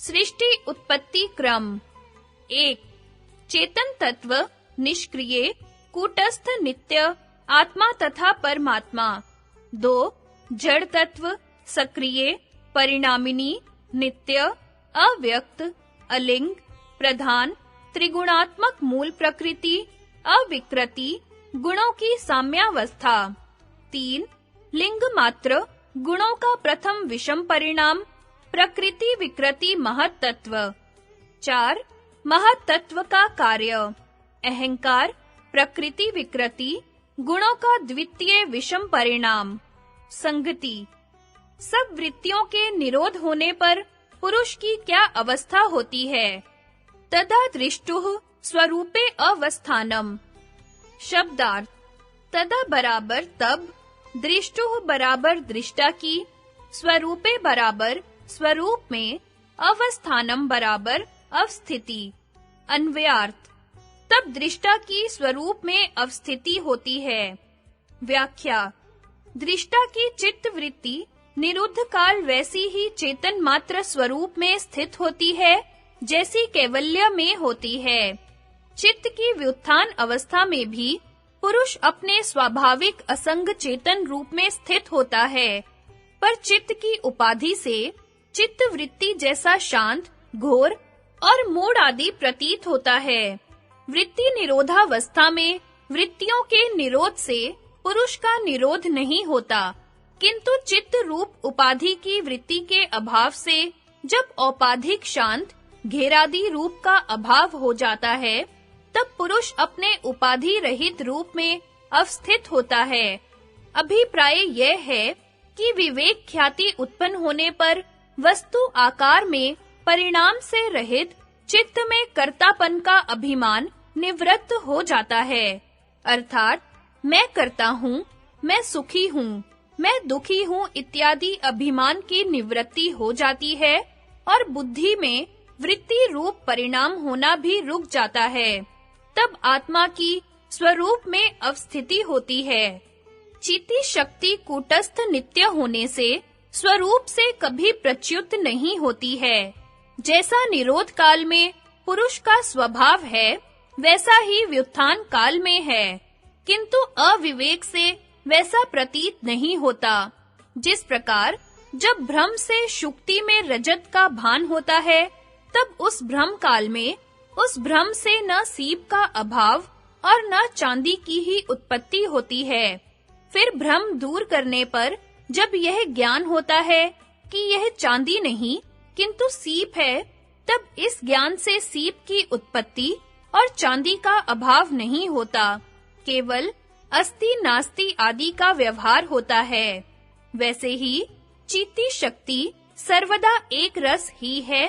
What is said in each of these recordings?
सृष्टि उत्पत्ति क्रम। 1. चेतन तत्व निष्क्रिय, कूटस्थ नित्य, आत्मा तथा परमात्मा। 2. जड़ तत्व सक्रिय, परिणामिनी, नित्य, अव्यक्त, अलिंग, प्रधान, त्रिगुणात्मक मूल प्रकृति, अविकृति, गुणों की साम्यावस्था। 3. लिंग मात्र, गुणों का प्रथम विषम परिणाम, प्रकृति विकृति महत तत्व। 4. महत तत्व का कार्य, अहंकार, प्रकृति विकृति, गुणों का द्वितीय विषम परिणाम, संगति। सब वृत्तियों के निरोध होने पर पुरुष की क्या अवस्था होती है? तदा दृष्टुः स्वरूपे अवस्थानम। शब्दार्थ: तदा बराबर तब, दृष्टुः बराबर दृष्टा की, स्वरूपे बराबर स्वरूप में, अवस्थानम बराबर अवस्थिति। अन्वयार्थ: तब दृष्टा की स्वरूप में अवस्थिति होती है। व्याख्या: दृष्टा की चित्त वृत्ति निरुद्ध काल वैसी ही चेतन मात्र स्वरूप में स्थित होती है जैसी कैवल्य में होती है। चित्त की व्युत्थान अवस्था में भी पुरुष अपने स्वाभाविक असंग चेतन रूप में स्थित होता है, पर चित्त की उपाधि से चित्त वृत्ति जैसा शांत, घोर और मूढ़ आदि प्रतीत होता है। वृत्ति निरोधावस्था में वृत्तियों के निरोध से पुरुष का निरोध नहीं होता, किंतु चित्त रूप उपाधि की वृत्ति के अभाव से जब औपाधिक शांत, घेरादि रूप का अभाव हो जाता है, तब पुरुष अपने उपाधि रहित रूप में अवस्थित होता है। अभिप्राय यह है कि विवेक ख्याति उत्पन्न होने पर वस्तु आकार में परिणाम से रहित चित्त में कर्तापन का अभिमान निवृत्त हो जाता है। अर्थात मैं करता हूँ, मैं सुखी हूँ, मैं दुखी हूँ इत्यादि अभिमान की निवृत्ति हो जाती है और बुद्धि में वृत्ति रूप परिणाम होना भी रुक जाता है। तब आत्मा की स्वरूप में अवस्थिति होती है। चित्ती शक्ति कूटस्थ नित्य होने से स्वरूप से कभी प्रच्युत नहीं होती है। जैसा निरोध काल में पुरुष का स्वभाव है, वैसा ही व्युत्थान काल में है, किंतु अविवेक से वैसा प्रतीत नहीं होता। जिस प्रकार जब भ्रम से शुक्ति में रजत का भान होता है, तब उस भ्रम काल में उस भ्रम से न सीप का अभाव और न चांदी की ही उत्पत्ति होती है। फिर भ्रम दूर करने पर जब यह ज्ञान होता है कि यह चांदी नहीं किंतु सीप है, तब इस ज्ञान से सीप की उत्पत्ति और चांदी का अभाव नहीं होता, केवल अस्ति नास्ति आदि का व्यवहार होता है। वैसे ही चित्ती शक्ति सर्वदा एक रस ही है,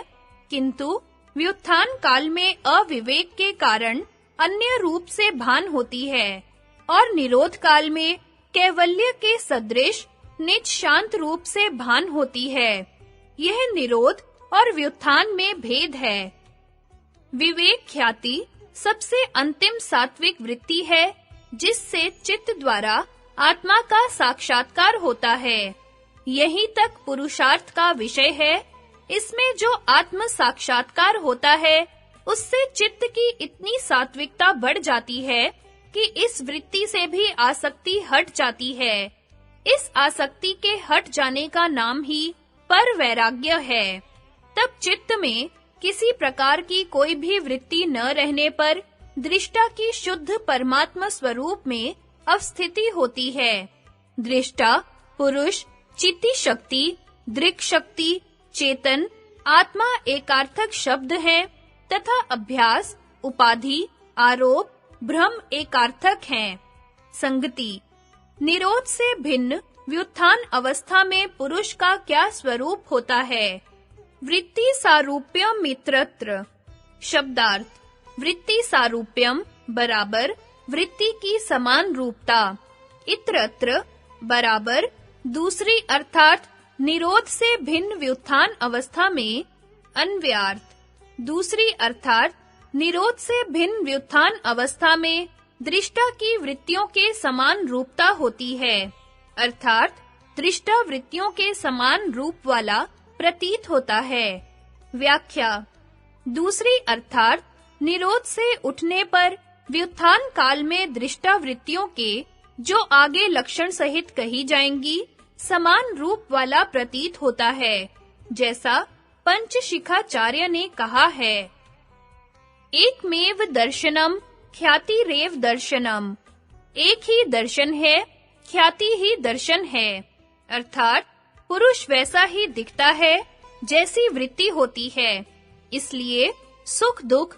किंतु व्युत्थान काल में अविवेक के कारण अन्य रूप से भान होती है और निरोध काल में कैवल्य के सदृश निज शांत रूप से भान होती है। यह निरोध और व्युत्थान में भेद है। विवेक ख्याति सबसे अंतिम सात्विक वृत्ति है, जिससे चित्त द्वारा आत्मा का साक्षात्कार होता है। यहीं तक पुरुषार्थ का विषय है। इसमें जो आत्म साक्षात्कार होता है, उससे चित्त की इतनी सात्विकता बढ़ जाती है कि इस वृत्ति से भी आसक्ति हट जाती है। इस आसक्ति के हट जाने का नाम ही पर वैराग्य है। तब चित्त में किसी प्रकार की कोई भी वृत्ति न रहने पर दृष्टा की शुद्ध परमात्मा स्वरूप में अवस्थिति होती है। दृष्टा, पुरुष, चित्ती शक्ति, दृक् शक्ति, चेतन, आत्मा एकार्थक शब्द हैं तथा अभ्यास, उपाधि, आरोप, भ्रम एकार्थक हैं। संगति: निरोध से भिन्न व्युत्थान अवस्था में पुरुष का क्या स्वरूप होता है? वृत्ति सारूप्यम मित्रत्र। शब्दार्थ: वृत्ति सारूप्यम बराबर वृत्ति की समान रूपता, इत्रत्र बराबर दूसरी अर्थात निरोध से भिन्न व्युत्थान अवस्था में। अन्वयार्थ: दूसरी अर्थात निरोध से भिन्न व्युत्थान अवस्था में दृष्टा की वृत्तियों के समान रूपता होती है, अर्थात दृष्टा वृत्तियों के समान रूप वाला प्रतीत होता है। व्याख्या। दूसरी अर्थात निरोध से उठने पर व्युत्थान काल में दृष्टावृत्तियों के जो आगे लक्षण सहित कही जाएंगी समान रूप वाला प्रतीत होता है, जैसा पंचशिखाचार्य ने कहा है। एकमेव दर्शनम ख्यातिरेव दर्शनम। एक ही दर्शन है, ख्याति ही दर्शन है। अर्थात पुरुष वैसा ही दिखता है जैसी वृत्ति होती है। इसलिए सुख दुख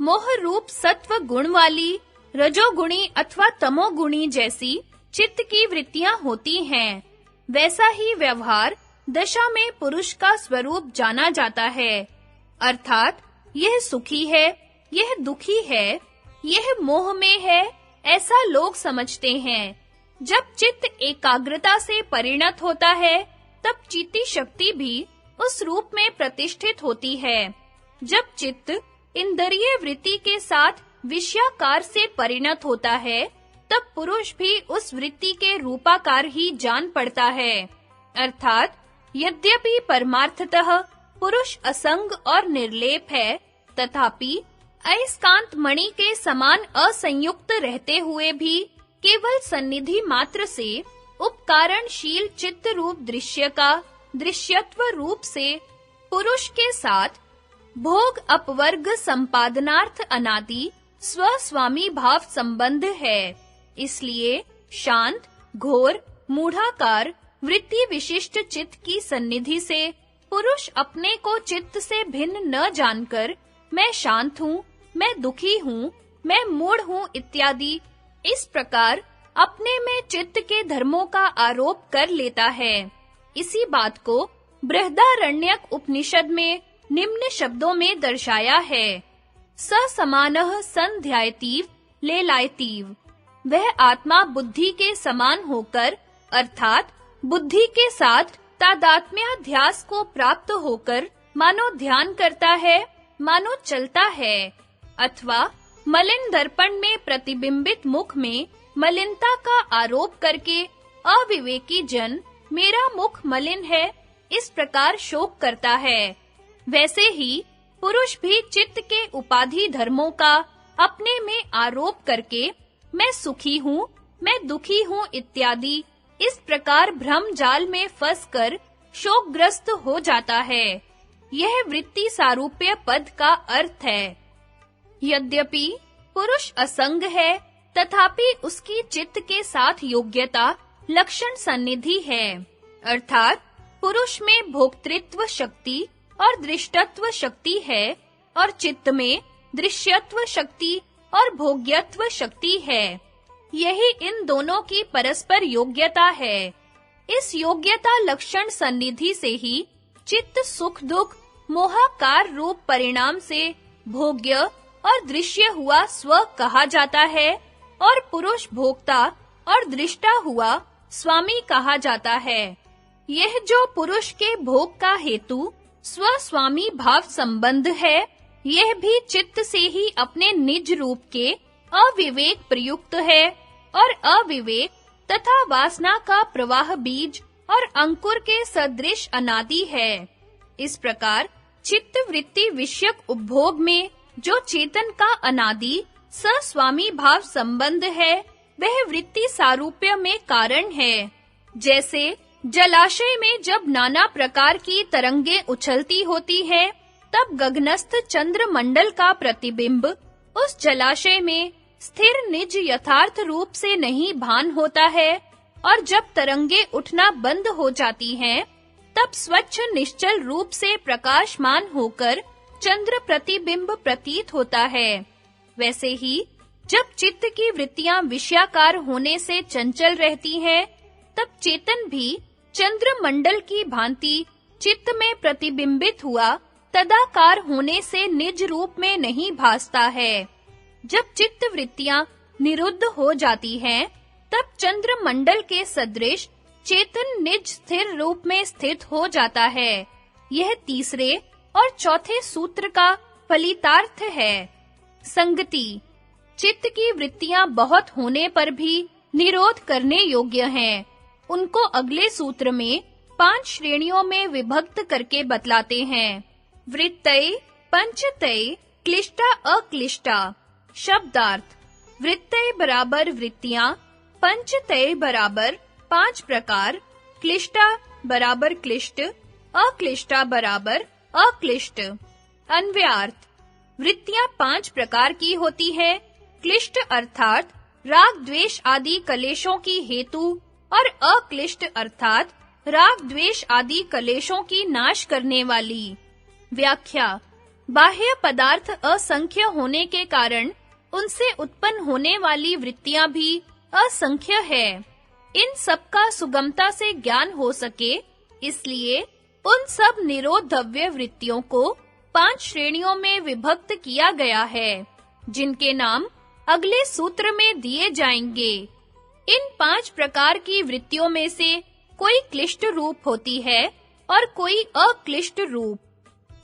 मोह रूप सत्व गुण वाली रजोगुणी अथवा तमोगुणी जैसी चित्त की वृत्तियां होती हैं। वैसा ही व्यवहार दशा में पुरुष का स्वरूप जाना जाता है। अर्थात यह सुखी है, यह दुखी है, यह मोह में है, ऐसा लोग समझते हैं। जब चित्त एकाग्रता से परिणत होता है, तब चित्ती शक्ति भी उस रूप में प्रतिष्ठित होती है। जब चित्त इंद्रिय वृत्ति के साथ विषयाकार से परिणत होता है, तब पुरुष भी उस वृत्ति के रूपाकार ही जान पड़ता है। अर्थात यद्यपि परमार्थतः पुरुष असंग और निर्लेप है, तथापि अयस्कांत मणि के समान असंयुक्त रहते हुए भी केवल सन्निधि मात्र से उपकारणशील चित्त रूप दृश्य का दृश्यत्व रूप से पुरुष के साथ भोग अपवर्ग संपादनार्थ अनादि स्वस्वामी भाव संबंध है। इसलिए शांत, घोर, मूढ़ाकार वृत्ति विशिष्ट चित्त की सन्निधि से पुरुष अपने को चित्त से भिन्न न जानकर मैं शांत हूँ, मैं दुखी हूँ, मैं मूढ़ हूँ इत्यादि इस प्रकार अपने में चित्त के धर्मों का आरोप कर लेता है। इसी बात को बृहदारण्यक उपनिषद में निम्न शब्दों में दर्शाया है। स समानः संध्यायतीव लेलायतीव। वह आत्मा बुद्धि के समान होकर अर्थात बुद्धि के साथ तादात्म्याध्यास को प्राप्त होकर मानो ध्यान करता है, मानो चलता है, अथवा मलिन दर्पण में प्रतिबिंबित मुख में मलिनता का आरोप करके अविवेकी जन मेरा मुख मलिन है इस प्रकार शोक करता है। वैसे ही पुरुष भी चित्त के उपाधि धर्मों का अपने में आरोप करके मैं सुखी हूँ, मैं दुखी हूँ इत्यादि इस प्रकार भ्रम जाल में फंसकर शोकग्रस्त हो जाता है। यह वृत्ति सारूप्य पद का अर्थ है। यद्यपि पुरुष असंग है, तथापि उसकी चित्त के साथ योग्यता लक्षण सन्निधि है। अर्थात पुरुष में भोक्तृत्व शक्ति और दृष्टत्व शक्ति है और चित्त में दृश्यत्व शक्ति और भोग्यत्व शक्ति है। यही इन दोनों की परस्पर योग्यता है। इस योग्यता लक्षण सन्निधि से ही चित्त सुख दुख मोहाकार रूप परिणाम से भोग्य और दृश्य हुआ स्व कहा जाता है और पुरुष भोक्ता और दृष्टा हुआ स्वामी कहा जाता है। यह जो पुरुष के भोग का हेतु स्वस्वामी भाव संबंध है, यह भी चित्त से ही अपने निज रूप के अविवेक प्रयुक्त है और अविवेक तथा वासना का प्रवाह बीज और अंकुर के सदृश अनादि है। इस प्रकार चित्त वृत्ति विषयक उपभोग में जो चेतन का अनादि सस्वामी भाव संबंध है, वह वृत्ति सारूप्य में कारण है। जैसे जलाशय में जब नाना प्रकार की तरंगे उछलती होती है, तब गगनस्थ चंद्रमंडल का प्रतिबिंब उस जलाशय में स्थिर निज यथार्थ रूप से नहीं भान होता है और जब तरंगे उठना बंद हो जाती हैं, तब स्वच्छ निश्चल रूप से प्रकाशमान होकर चंद्र प्रतिबिंब प्रतीत होता है। वैसे ही जब चित्त की वृत्तियां विषयाकार होने से चंचल रहती हैं, तब चेतन भी चंद्रमंडल की भांति चित्त में प्रतिबिंबित हुआ तदाकार होने से निज रूप में नहीं भासता है। जब चित्त वृत्तियां निरुद्ध हो जाती हैं, तब चंद्रमंडल के सदृश चेतन निज स्थिर रूप में स्थित हो जाता है। यह तीसरे और चौथे सूत्र का फलितार्थ है। संगति चित्त की वृत्तियां बहुत होने पर भी निरोध करने योग्य हैं। उनको अगले सूत्र में 5 श्रेणियों में विभक्त करके बतलाते हैं। वृत्तय पंचतय क्लिष्टा अक्लिष्टा। शब्दार्थ: वृत्तय बराबर वृत्तियां, पंचतय बराबर 5 प्रकार, क्लिष्टा बराबर क्लिष्ट, अक्लिष्टा बराबर अक्लिष्ट। अन्वयार्थ: वृत्तियां 5 प्रकार की होती है। क्लिष्ट अर्थात राग द्वेष आदि कलेशों की हेतु और अक्लिष्ट अर्थात राग द्वेष आदि कलेशों की नाश करने वाली। व्याख्या: बाह्य पदार्थ असंख्य होने के कारण उनसे उत्पन्न होने वाली वृत्तियां भी असंख्य है। इन सब का सुगमता से ज्ञान हो सके, इसलिए उन सब निरोधव्य वृत्तियों को 5 श्रेणियों में विभक्त किया गया है, जिनके नाम अगले सूत्र में दिए जाएंगे। इन 5 प्रकार की वृत्तियों में से कोई क्लिष्ट रूप होती है और कोई अक्लिष्ट रूप।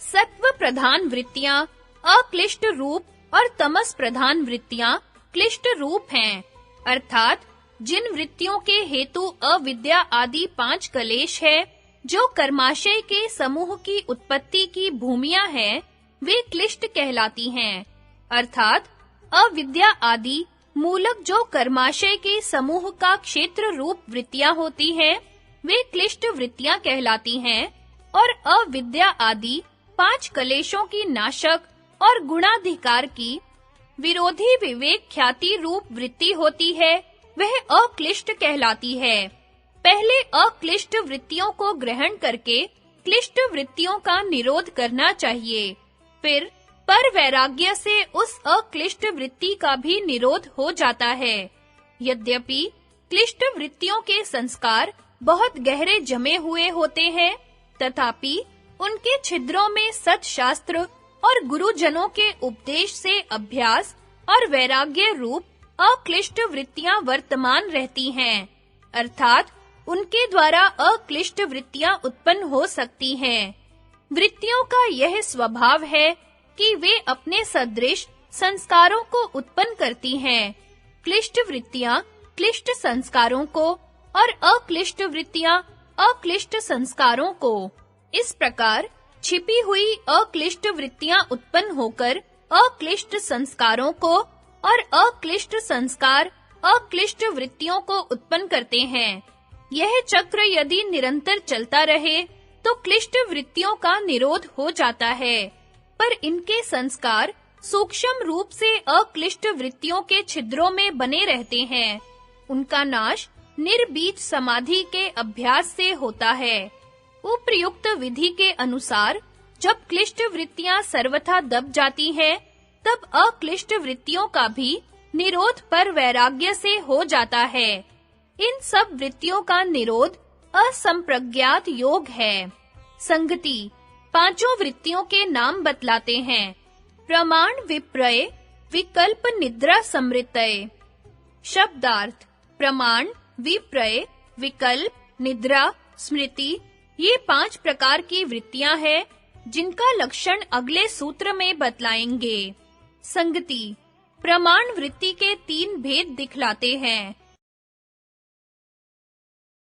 सत्व प्रधान वृत्तियां अक्लिष्ट रूप और तमस प्रधान वृत्तियां क्लिष्ट रूप हैं, अर्थात जिन वृत्तियों के हेतु अविद्या आदि 5 कलेश है, जो कर्माशय के समूह की उत्पत्ति की भूमियां हैं, वे क्लिष्ट कहलाती हैं। अर्थात अविद्या आदि मूलक जो कर्माशय के समूह का क्षेत्र रूप वृत्तियां होती हैं, वे क्लिष्ट वृत्तियां कहलाती हैं, और अविद्या आदि 5 कलेशों की नाशक और गुणाधिकार की विरोधी विवेक ख्याति रूप वृत्ति होती है, वह अक्लिष्ट कहलाती है। पहले अक्लिष्ट वृत्तियों को ग्रहण करके क्लिष्ट वृत्तियों का निरोध करना चाहिए। फिर पर वैराग्य से उस अक्लिष्ट वृत्ति का भी निरोध हो जाता है। यद्यपि क्लिष्ट वृत्तियों के संस्कार बहुत गहरे जमे हुए होते हैं, तथापि उनके छिद्रों में सत्शास्त्र और गुरुजनों के उपदेश से अभ्यास और वैराग्य रूप अक्लिष्ट वृत्तियां वर्तमान रहती हैं, अर्थात उनके द्वारा अक्लिष्ट वृत्तियां उत्पन्न हो सकती हैं। वृत्तियों का यह स्वभाव है कि वे अपने सदृश संस्कारों को उत्पन्न करती हैं। क्लिष्ट वृत्तियां क्लिष्ट संस्कारों को और अक्लिष्ट वृत्तियां अक्लिष्ट संस्कारों को। इस प्रकार छिपी हुई अक्लिष्ट वृत्तियां उत्पन्न होकर अक्लिष्ट संस्कारों को और अक्लिष्ट संस्कार अक्लिष्ट वृत्तियों को उत्पन्न करते हैं। यह चक्र यदि निरंतर चलता रहे तो क्लिष्ट वृत्तियों का निरोध हो जाता है, पर इनके संस्कार सूक्ष्म रूप से अक्लिष्ट वृत्तियों के छिद्रों में बने रहते हैं। उनका नाश निर्बीज समाधि के अभ्यास से होता है। उपर्युक्त विधि के अनुसार जब क्लिष्ट वृत्तियां सर्वथा दब जाती हैं, तब अक्लिष्ट वृत्तियों का भी निरोध पर वैराग्य से हो जाता है। इन सब वृत्तियों का निरोध असंप्रज्ञात योग है। संगति 5 वृत्तियों के नाम बतलाते हैं। प्रमाण विप्रय विकल्प निद्रा समृतय। शब्दार्थ: प्रमाण, विप्रय, विकल्प, निद्रा, स्मृति, ये 5 प्रकार की वृत्तियां हैं, जिनका लक्षण अगले सूत्र में बतलाएंगे। संगति प्रमाण वृत्ति के 3 भेद दिखलाते हैं।